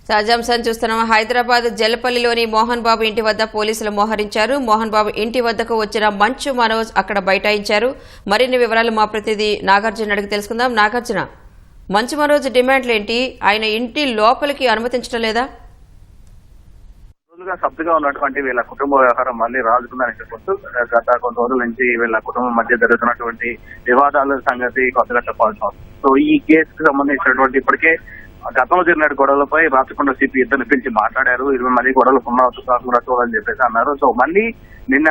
తాజాంశం చూస్తున్నాం. హైదరాబాద్ జలపల్లిలోని మోహన్ బాబు ఇంటి వద్ద పోలీసులు మోహరించారు. మోహన్ బాబు ఇంటి వద్దకు వచ్చిన మంచు మనోజ్ అక్కడ బైఠాయించారు. మరిన్ని వివరాలు మా ప్రతినిధి నాగార్జున అడిగి తెలుసుకుందాం. నాగార్జున, మంచు మనోజ్ డిమాండ్లేంటి? ఆయన ఇంటి లోపలికి అనుమతించడం లేదా? సభ్యుగా ఉన్నటువంటి వీళ్ళ కుటుంబ వ్యవహారం మళ్ళీ రాజుకుందని చెప్పొచ్చు. గత కొన్ని రోజుల నుంచి వీళ్ళ కుటుంబం మధ్య జరుగుతున్నటువంటి వివాదాల సంగతి కొత్తగా చెప్పాల్సిన. సో ఈ కేసుకు సంబంధించినటువంటి ఇప్పటికే గతంలో జరిగిన గొడవలపై రాచకొండ సిపి ఇద్దరిని పిలిచి మాట్లాడారు. ఇరవై మళ్ళీ గొడవలు కాకుండా చూడాలని చెప్పేసి అన్నారు. సో మళ్ళీ నిన్న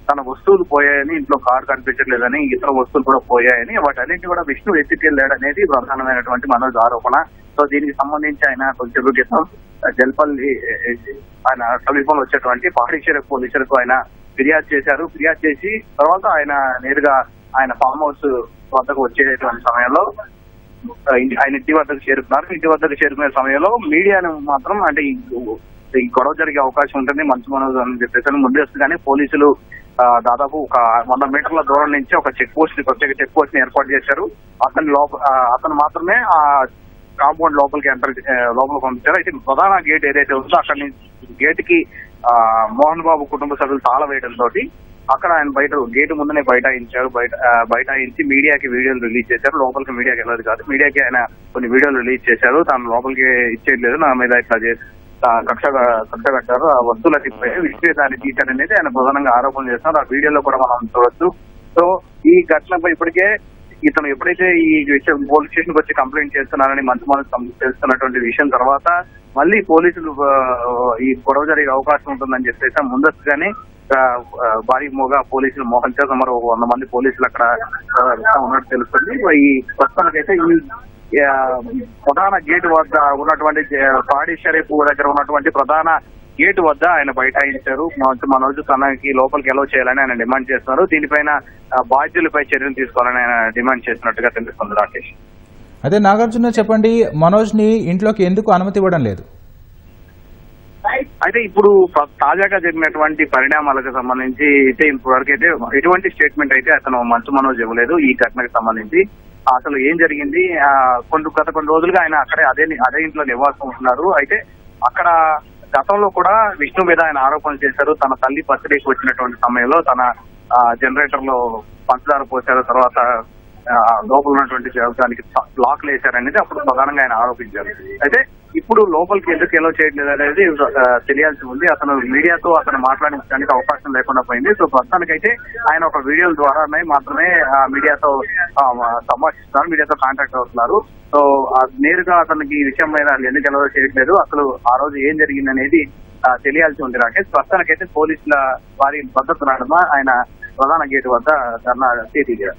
తన వస్తువులు పోయాయని, ఇంట్లో కారు కనిపించట్లేదని, ఇతర వస్తువులు కూడా పోయాయని, వాటన్నింటి కూడా విష్ణు ఎత్తికెళ్లాడు అనేది ప్రధానమైనటువంటి మనోజ్ ఆరోపణ. సో దీనికి సంబంధించి ఆయన కొంచెం క్రితం జల్పల్లి ఆయన సమీపంలో వచ్చేటువంటి పాడిచేరు పోలీసులకు ఆయన ఫిర్యాదు చేశారు. ఫిర్యాదు చేసి తర్వాత ఆయన నేరుగా ఆయన ఫామ్ హౌస్ వద్దకు వచ్చేటువంటి సమయంలో ఆయన ఇంటి వద్దకు చేరుకున్నారు. ఇంటి వద్దకు చేరుకునే సమయంలో మీడియాను మాత్రం అంటే ఈ గొడవ జరిగే అవకాశం ఉంటుంది మంచు మనోజ్ అని చెప్పేసి ముందస్తుగానే పోలీసులు దాదాపు ఒక 100 మీటర్ల దూరం నుంచి ఒక చెక్ పోస్ట్ ప్రత్యేక చెక్ పోస్ట్ ని ఏర్పాటు చేశారు. అతను మాత్రమే ఆ కాంపౌండ్ లోపలికి పంపించారు. అయితే ప్రధాన గేట్ ఏదైతే ఉందో అక్కడి గేట్ కి మోహన్ బాబు కుటుంబ సభ్యులు తాళ వేయడంతో అక్కడ ఆయన బయట గేటు ముందునే బైఠాయించి మీడియాకి వీడియోలు రిలీజ్ చేశారు. లోపలికి మీడియాకి వెళ్ళదు కాదు, మీడియాకి ఆయన కొన్ని వీడియోలు రిలీజ్ చేశారు. తాను లోపలికి ఇచ్చేయలేదు, నా మీద ఇట్లా కక్ష కట్టారు, ఆ వస్తువులకి విషయం దాన్ని తీశారనేది ఆయన ప్రధానంగా ఆరోపణ చేస్తున్నారు. ఆ వీడియోలో కూడా మనం చూడవచ్చు. సో ఈ ఘటనపై ఇప్పటికే ఇతను ఎప్పుడైతే ఈ విషయం పోలీస్ స్టేషన్ కి వచ్చి కంప్లైంట్ చేస్తున్నారని మంచు మనోజ్ తెలుస్తున్నటువంటి విషయం తర్వాత మళ్ళీ పోలీసులు ఈ గొడవ జరిగే అవకాశం ఉంటుందని చెప్పేసి ముందస్తుగానే భారీ మోగా పోలీసులు మోహరించారు. సుమారు 100 మంది పోలీసులు అక్కడ ఉన్నట్టు తెలుస్తుంది. ఈ ప్రస్తుతానికైతే ఈ ప్రధాన గేటు వద్ద ఉన్నటువంటి పాడిషరీపు దగ్గర ఉన్నటువంటి ప్రధాన గేటు వద్ద ఆయన బైఠాయించారు. మంచు మనోజ్ తనకి లోపలికి ఎలవ్ చేయాలని ఆయన డిమాండ్ చేస్తున్నారు. దీనిపైన బాధ్యులపై చర్యలు తీసుకోవాలని ఆయన డిమాండ్ చేస్తున్నట్టుగా తెలుస్తుంది. రాకేష్, అదే నాగార్జున చెప్పండి, మనోజ్ ని ఇంట్లోకి ఎందుకు అనుమతి ఇవ్వడం లేదు? అయితే ఇప్పుడు తాజాగా జరిగినటువంటి పరిణామాలకు సంబంధించి అయితే ఇప్పటివరకైతే ఎటువంటి స్టేట్మెంట్ అయితే అతను మంచు మనోజ్ ఇవ్వలేదు. ఈ ఘటనకు సంబంధించి అసలు ఏం జరిగింది, గత కొన్ని రోజులుగా ఆయన అక్కడే అదే ఇంట్లో నివాసం ఉంటున్నారు. అయితే అక్కడ గతంలో కూడా విష్ణు మీద ఆయన ఆరోపణలు చేశారు. తన తల్లి బర్త్డేకి వచ్చినటువంటి సమయంలో తన జనరేటర్ లో పంచదార పోశారు, తర్వాత లోపల ఉన్నటువంటి దానికి బ్లాక్లు వేశారనేది అప్పుడు ప్రధానంగా ఆయన ఆరోపించారు. అయితే ఇప్పుడు లోపలికి ఎందుకు ఎలో చేయట్లేదు అనేది తెలియాల్సి ఉంది. అతను మీడియాతో మాట్లాడించడానికి అవకాశం లేకుండా పోయింది. సో ప్రస్తుతానికైతే ఆయన ఒక వీడియోల ద్వారానే మాత్రమే మీడియాతో సంభాషిస్తున్నారు, మీడియాతో కాంటాక్ట్ అవుతున్నారు. సో నేరుగా అతనికి ఈ విషయం మీద ఎందుకు ఎలో చేయట్లేదు, అసలు ఆ రోజు ఏం జరిగింది అనేది తెలియాల్సి ఉంది. రాకేష్, ప్రస్తుతానికైతే పోలీసుల వారి భద్రత నడుమ ఆయన ప్రధాన గేటు వద్ద ధర్నా చేశారు.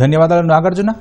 ధన్యవాదాలు నాగార్జున.